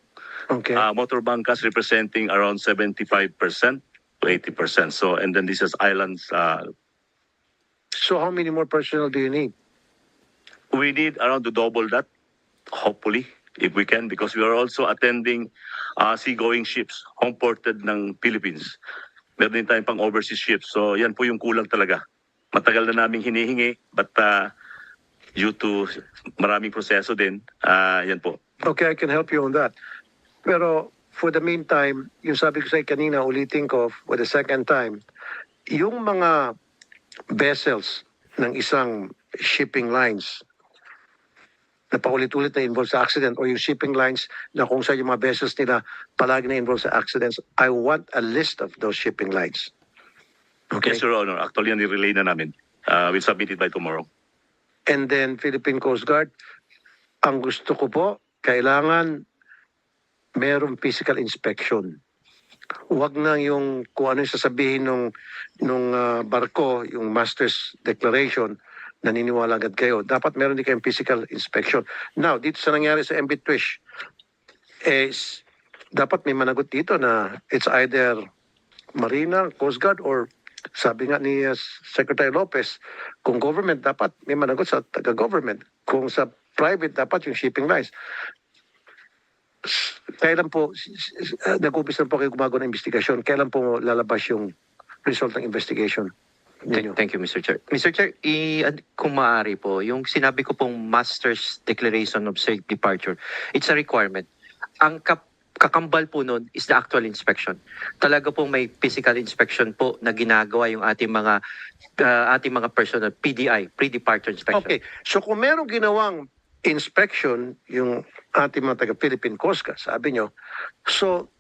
Okay. Motor bankas representing around 75% to 80%. So, and then this is islands. So how many more personnel do you need? We need around to double that, hopefully, if we can, because we are also attending seagoing ships, home-ported ng Philippines. Meron din tayong pang overseas ships. So yan po yung kulang talaga. Matagal na naming hinihingi, but due to maraming proseso din. Yan po. Okay, I can help you on that. Pero for the meantime, yung sabi ko sa'yo kanina, ulitin ko for the second time, yung mga vessels ng isang shipping lines na paulit-ulit na involved sa accident, or yung shipping lines na kung saan yung mga vessels nila palagi na involved sa accidents, I want a list of those shipping lines. Okay? Yes, Your Honor. Actually, nirelay na namin. We'll submit it by tomorrow. And then Philippine Coast Guard, ang gusto ko po, kailangan merong physical inspection. Huwag na yung kung ano yung sasabihin nung barko, yung master's declaration, naniniwala agad kayo. Dapat meron din kayong physical inspection. Now, dito sa nangyari sa MB Trish, dapat may managot dito na it's either Marina, Coast Guard, or sabi nga ni Secretary Lopez, kung government, dapat may managot sa taga-government. Kung sa private, dapat yung shipping lines. Kailan po, nag-umpisa na po kayo gumagawa ng investigasyon, kailan po lalabas yung result ng investigation ninyo? Thank you, Mr. Chair. Mr. Chair, kung maaari po, yung sinabi ko pong Master's Declaration of Safe Departure, it's a requirement. Ang kakambal po nun is the actual inspection. Talaga pong may physical inspection po na ginagawa yung ating mga personnel, PDI, pre-departure inspection. Okay, so kung merong ginawang inspection yung ating mga taga-Philippine Coast Guard, sabi nyo, so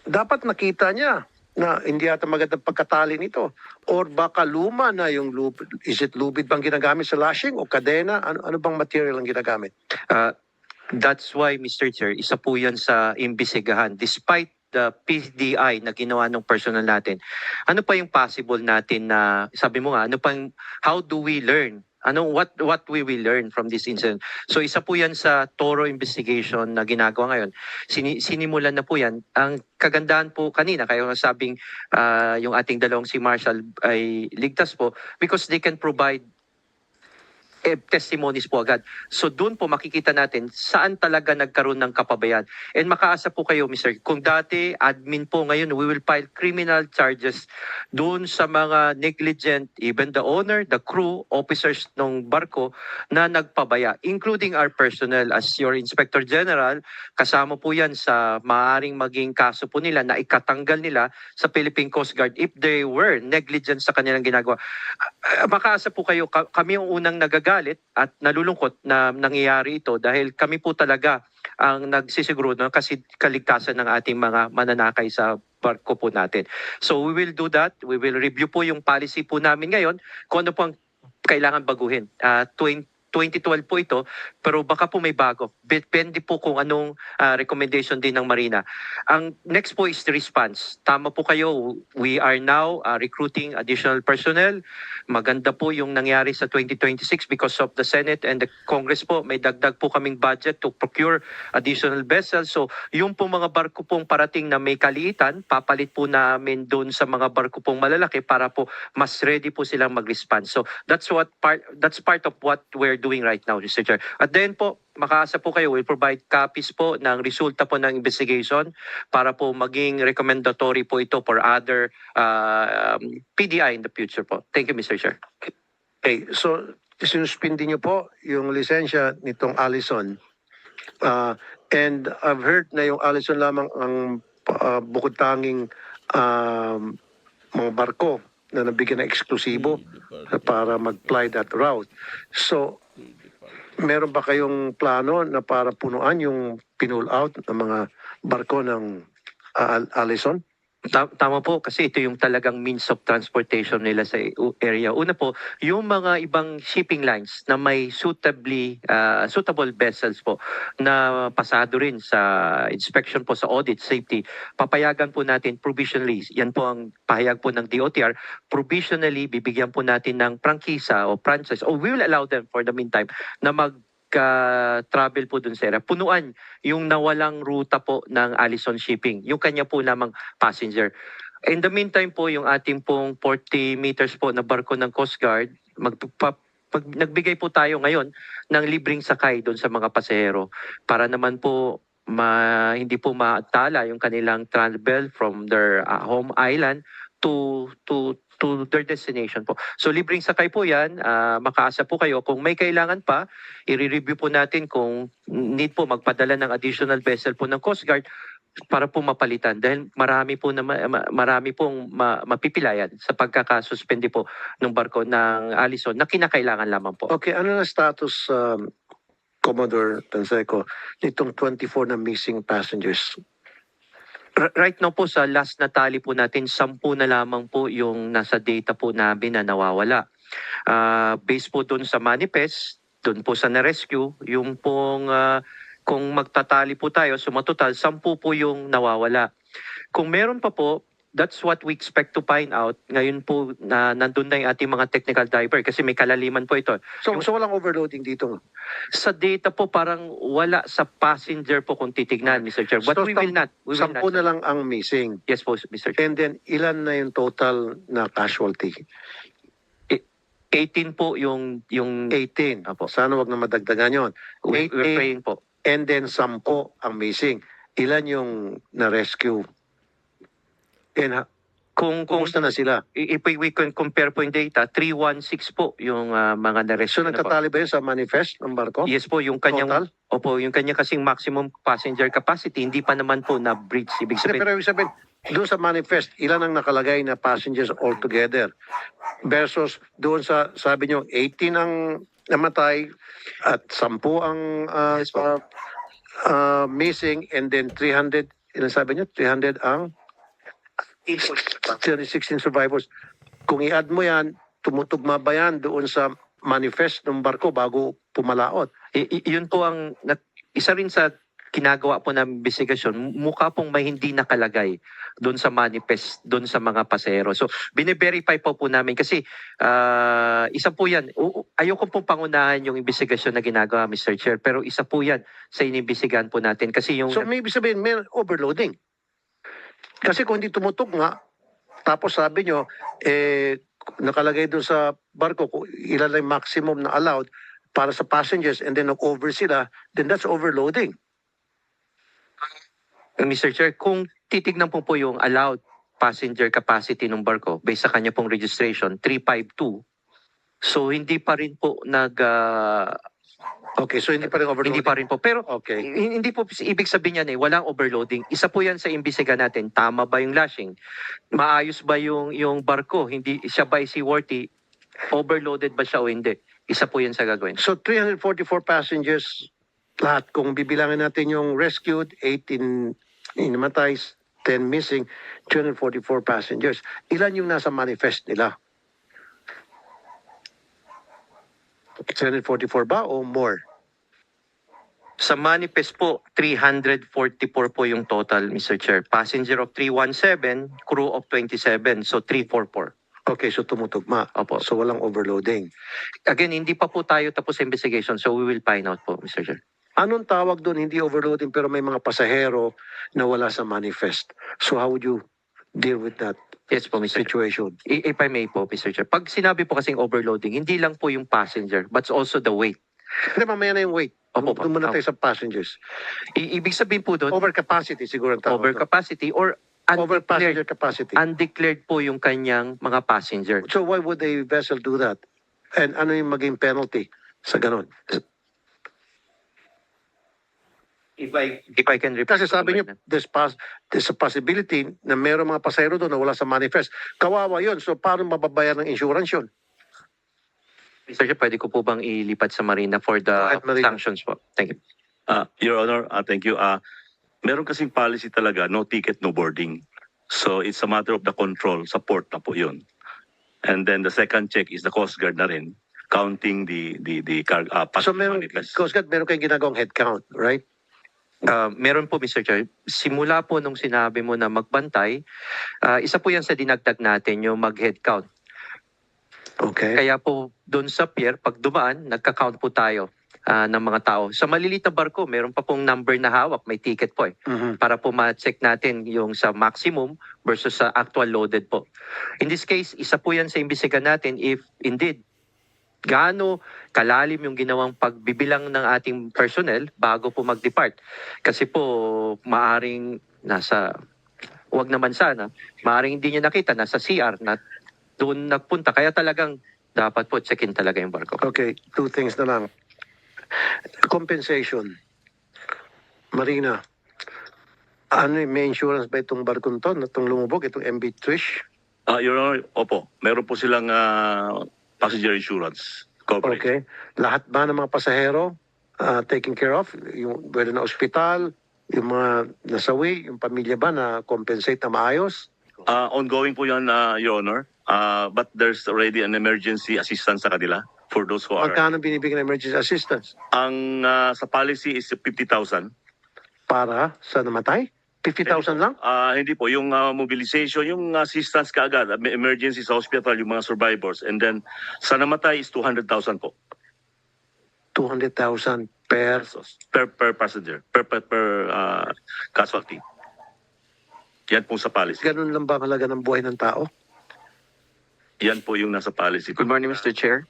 dapat nakita niya na hindi ata magandang pagkatali nito, or baka luma na yung lubid. Is it lubid bang ginagamit sa lashing o kadena? Ano bang material ang ginagamit? That's why, Mr. Chair, isa po yan sa imbisigahan. Despite the PDI na ginawa ng personnel natin, ano pa yung possible natin na, sabi mo nga, how do we learn? What we will learn from this incident? So isa po yan sa thorough investigation na ginagawa ngayon. Sinimulan na po yan. Ang kagandahan po kanina, kaya sabing yung ating dalawang si Marshall ay ligtas po because they can provide testimonies po agad. So doon po makikita natin saan talaga nagkaroon ng kapabayaan. And makaasa po kayo, Mr. Kung dati admin po, ngayon we will file criminal charges doon sa mga negligent, even the owner, the crew, officers ng barko na nagpabaya, including our personnel. As your Inspector General, kasama po yan sa maaaring maging kaso po nila na ikatanggal nila sa Philippine Coast Guard if they were negligent sa kanilang ginagawa. Makaasa po kayo, kami yung unang nagagalit at nalulungkot na nangyayari ito dahil kami po talaga ang nagsisiguro ng kasi kaligtasan ng ating mga mananakay sa barko po natin. So we will do that. We will review po yung policy po namin ngayon kung ano po ang kailangan baguhin. 2012 po ito, pero baka po may bago. Depende po kung anong recommendation din ng Marina. Ang next po is the response. Tama po kayo, we are now recruiting additional personnel. Maganda po yung nangyari sa 2026 because of the Senate and the Congress po. May dagdag po kaming budget to procure additional vessels. So yung po mga barko pong parating na may kaliitan, papalit po namin doon sa mga barko pong malalaki para po mas ready po silang mag-respond. So that's part of what we're doing right now, Mr. Chair. At then po, makaasa po kayo, we'll provide copies po ng resulta po ng investigation para po maging recommendatory po ito for other PDI in the future po. Thank you, Mr. Chair. Okay, so sinuspindi niyo po yung lisensya nitong Allison. And I've heard na yung Allison lamang ang bukod tanging mga barko na nabigyan ng eksklusibo para mag-fly that route. So, meron ba kayong plano na para punuan yung pinull out ng mga barko ng Allison? Tama po kasi ito yung talagang means of transportation nila sa area. Una po, yung mga ibang shipping lines na may suitable vessels po na pasado rin sa inspection po sa audit safety, papayagan po natin provisionally. Yan po ang pahayag po ng DOTR. Provisionally, bibigyan po natin ng prangkisa o franchise or we will allow them for the meantime na travel po dun sa area. Punuan yung nawalang ruta po ng Allison Shipping, yung kanya po lamang passenger. In the meantime po, yung ating pong 40 meters po na barko ng Coast Guard, nagbigay po tayo ngayon ng libreng sakay dun sa mga pasahero para naman po hindi po maatala yung kanilang travel from their home island to to their destination po. So libreng sakay po yan, makaasa po kayo. Kung may kailangan pa, i-review po natin kung need po magpadala ng additional vessel po ng Coast Guard para po mapalitan. Dahil marami po na marami pong mapipilayan sa pagkakasuspende po ng barko ng Allison na kinakailangan lamang po. Okay, ano na status, Commodore Tanseco, nitong 24 na missing passengers? Right now po sa last na tally po natin, 10 na lamang po yung nasa data po namin na nawawala. Based po doon sa manifest, doon po sa na-rescue, yung pong kung magtatali po tayo, sumatotal, 10 po yung nawawala. Kung meron pa po, that's what we expect to find out. Ngayon po na nandun na yung ating mga technical diver kasi may kalaliman po ito. So walang overloading dito. Sa data po parang wala sa passenger po kung titignan, Mr. Chair. But So, we will not. We will 10 not. na lang ang missing. Yes po, Mr. Chair. And then, ilan na yung total na casualty? 18 po yung 18. Apo. Sana wag na madagdagan yun. we're 18, praying po. and then 10 ang missing. Ilan yung na-rescue? And Kung kumusta na sila? if we can compare po yung data, 316 po yung mga So na-rescue na po. nagtatali ba yun sa manifest ng barko? Yes po, yung kanyang Total? yung kanya kasing maximum passenger capacity hindi pa naman po na breach. Ibig Hindi, sabihin, pero ibig sabihin, doon sa manifest, ilan ang nakalagay na passengers altogether? Versus doon sa, sabi nyo, 18 ang namatay at 10 ang Yes po. missing, and then 300, ilan sabi nyo? 300 ang 316 survivors. Kung i-add mo yan, tumutugma ba yan doon sa manifest ng barko bago pumalaot? yun po ang isa rin sa ginagawa po ng investigasyon, mukha pong may hindi nakalagay doon sa manifest, doon sa mga pasahero. So, bine-verify po namin kasi isa po yan. Ayoko pong pangunahan yung investigasyon na ginagawa, Mr. Chair, pero isa po yan sa inimbestigahan po natin. Kasi yung... So may ibig sabihin, may overloading. Kasi kung hindi tumutugma, tapos sabi nyo, nakalagay doon sa barko kung ilan lang maximum na allowed para sa passengers and then nag-over sila, then that's overloading. Mr. Chair, kung titignan po yung allowed passenger capacity ng barko based sa kanya pong registration, 352, so hindi pa rin po Okay, so hindi pa rin overloading. hindi pa rin po. Pero Okay. hindi po ibig sabihin yan walang overloading. Isa po yan sa imbisigan natin. Tama ba yung lashing? Maayos ba yung barko? Hindi siya ba seaworthy? Overloaded ba siya o hindi? Isa po yan sa gagawin. So 344 passengers lahat. Kung bibilangin natin yung rescued, 18 namatay, 10 missing, 244 passengers. Ilan yung nasa manifest nila? 344 ba o more? Sa manifest po, 344 po yung total, Mr. Chair. Passenger of 317, crew of 27, so 344. Okay, so tumutugma. Opo. So walang overloading. Again, hindi pa po tayo tapos sa investigation, so we will find out po, Mr. Chair. Anong tawag doon? Hindi overloading pero may mga pasahero na wala sa manifest. So how would you deal with that Yes po, Mr. Chair. situation? If I may po, Mr. Chair. Pag sinabi po kasing overloading, hindi lang po yung passenger, but also the weight. Hindi, mamaya na yung weight. Opo, Doon muna tayo sa passengers. Ibig sabihin po doon, Overcapacity siguro ang tawag doon. overcapacity or Over passenger undeclared, capacity. undeclared po yung kanyang mga passenger. So why would a vessel do that? And ano yung maging penalty sa ganun? If I can repeat. Kasi sabi niyo, there's a possibility na mayroong mga pasahero doon na wala sa manifest. Kawawa yun. So paano mababayaran ng insurance yun? Mr. Chair, pwede ko po bang ilipat sa Marina for the At Marina. sanctions po? Thank you. Your Honor, thank you. Meron kasing policy talaga, no ticket, no boarding. So it's a matter of the control, sa port na po yun. And then the second check is the Coast Guard na rin, counting the So meron, Coast Guard, meron kayong ginagawang head count, right? Meron po, Mr. Chair. Simula po nung sinabi mo na magbantay, isa po yan sa dinagdag natin, yung mag-head count. Okay. Kaya po doon sa pier, pag dumaan, nagka-count po tayo ng mga tao. Sa maliliit na barko, meron pa pong number na hawak, may ticket po Mhm. para po ma-check natin yung sa maximum versus sa actual loaded po. In this case, isa po yan sa imbisigan natin if indeed gaano kalalim yung ginawang pagbibilang ng ating personnel bago po mag-depart. Kasi po maaring nasa, wag naman sana, maaring hindi nyo nakita, nasa CR na doon nagpunta. Kaya talagang dapat po check-in talaga yung barko. Okay, two things na lang. Compensation. Marina, may insurance ba itong barkong to, itong lumubog, itong MV Trish? Your Honor, opo, meron po silang passenger insurance coverage. Okay. Lahat ba ng mga pasahero taken care of? Yung whether na ospital, yung mga nasawi, yung pamilya ba na compensate na maayos? Ongoing po yan, Your Honor. But there's already an emergency assistance sa kanila for those who are... Magkano binibigyan ng emergency assistance? Ang sa policy is 50,000. Para sa namatay? 50,000 lang? Hindi po. Yung mobilization, yung assistance kaagad, emergency sa hospital, yung mga survivors. And then sa namatay is 200,000 po 200,000 per... per passenger, per casualty. Yan po sa policy. Ganun lang ba ang halaga ng buhay ng tao? Yan po yung nasa policy. Good morning, Mr. Chair.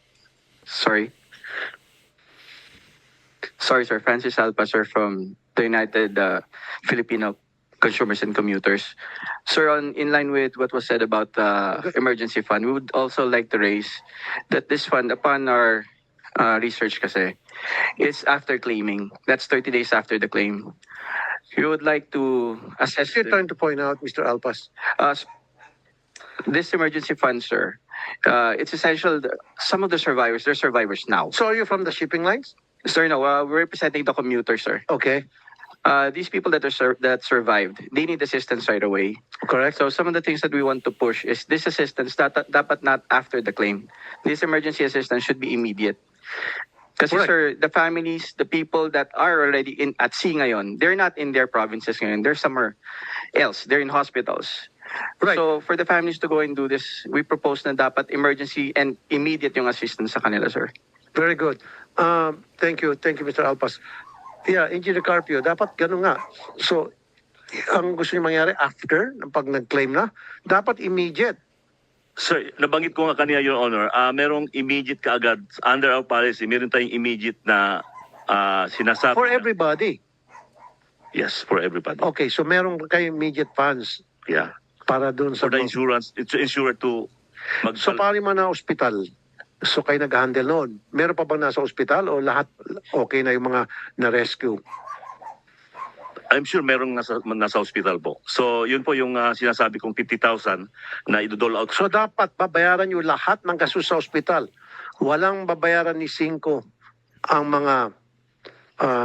Sorry, sir. Francis Alpa, sir, from the United Filipino Consumers and Commuters. Sir, in line with what was said about the emergency fund, we would also like to raise that this fund, upon our research kasi, is after claiming. That's 30 days after the claim. We would like to assess You're trying to point out, Mr. Alpas. this emergency fund, sir. It's essential. Some of the survivors, they're survivors now. So are you from the shipping lines? Sir, no, we're representing the commuters, sir. Okay, These people that that survived, they need assistance right away. correct. So some of the things that we want to push is this assistance dapat not after the claim. This emergency assistance should be immediate. Kasi Correct. sir, the families, the people that are already at sea ngayon, they're not in their provinces ngayon. They're somewhere else. They're in hospitals. Right. So for the families to go and do this, we propose na dapat emergency and immediate yung assistance sa kanila, sir. Very good. Thank you, Mr. Alpas. Yeah, Engineer Carpio, dapat ganun nga. So, ang gusto niyo mangyari after, pag nag-claim na, dapat immediate. Sir, nabanggit ko nga kanina, Your Honor, merong immediate kaagad. Under our policy, meron tayong immediate na sinasabi. For everybody. Yes, for everybody. Okay, so meron kayo immediate funds Yeah. para dun sa... For the insurance, it's insure to So, pari man na ospital, so kayo nag-handle noon. Meron pa bang nasa ospital o lahat okay na yung mga na-rescue? I'm sure merong nasa hospital po. So, yun po yung sinasabi kong 50,000 na idodole out. So, dapat babayaran nyo lahat ng gastos sa ospital. Walang babayaran ni 5 ang mga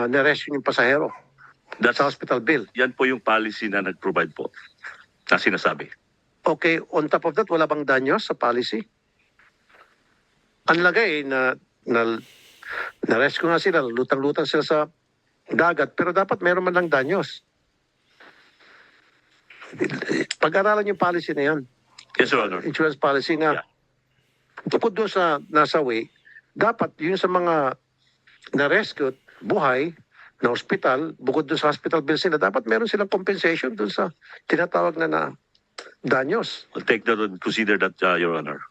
na-rescue ng pasahero That's, sa hospital bill. yan po yung policy na nag-provide po na sinasabi. Okay, on top of that, wala bang danyo sa policy? Ang lagay na-rescue nga sila, lutang-lutang sila sa dagat, pero dapat meron man lang danyos. Pag-aralan yung policy na yan, Yes, Your Honor. insurance policy na bukod doon sa nasawi, dapat yun sa mga na-rescue, buhay, na hospital, bukod doon sa hospital bills nila, dapat meron silang compensation doon sa tinatawag na danyos. I'll take that and consider that, Your Honor,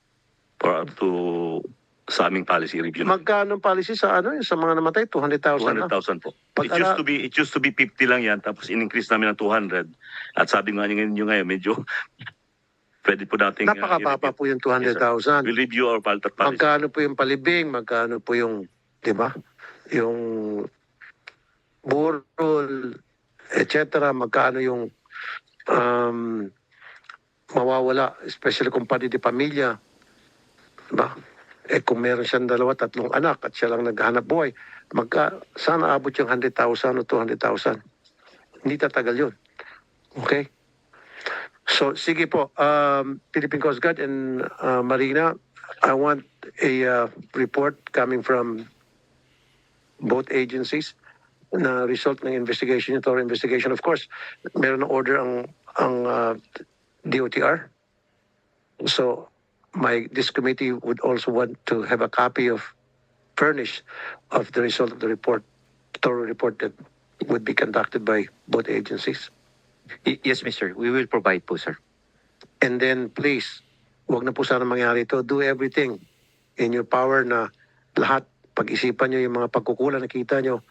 for up to sa aming policy review. Magkano ang policy sa sa mga namatay? 200,000 na. 200,000 po. Pag- It used to be 50 lang yan, tapos in-increase namin ng 200. At sabi nga nyo ngayon, medyo pwede po nating Napakababa po yung 200,000. we'll review our policy. Magkano po yung palibing? Magkano po yung, di ba? Yung burol, etc. Magkano yung mawawala, especially kung pati di pamilya. Diba? Kung meron siyang 2-3 anak at siya lang naghahanap buhay, sana abot yung 100,000 o 200,000. Hindi tatagal yun. Okay? So, sige po, Philippine Coast Guard and Marina, I want a report coming from both agencies na result ng investigation, thorough investigation. Of course, meron ng order ang DOTR. So, this committee would also want to have a copy of furnished of the result of the report, thorough report that would be conducted by both agencies. Yes, Mr. We will provide po, sir. And then please, wag na po sana mangyari ito. Do everything in your power na lahat, pag-isipan nyo yung mga pagkukulang na kita nyo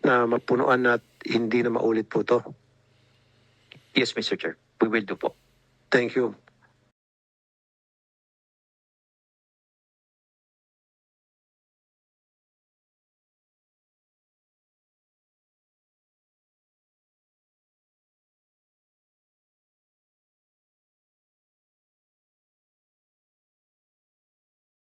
na mapunuan at hindi na maulit po to. Yes, Mr. Chair. We will do po. Thank you.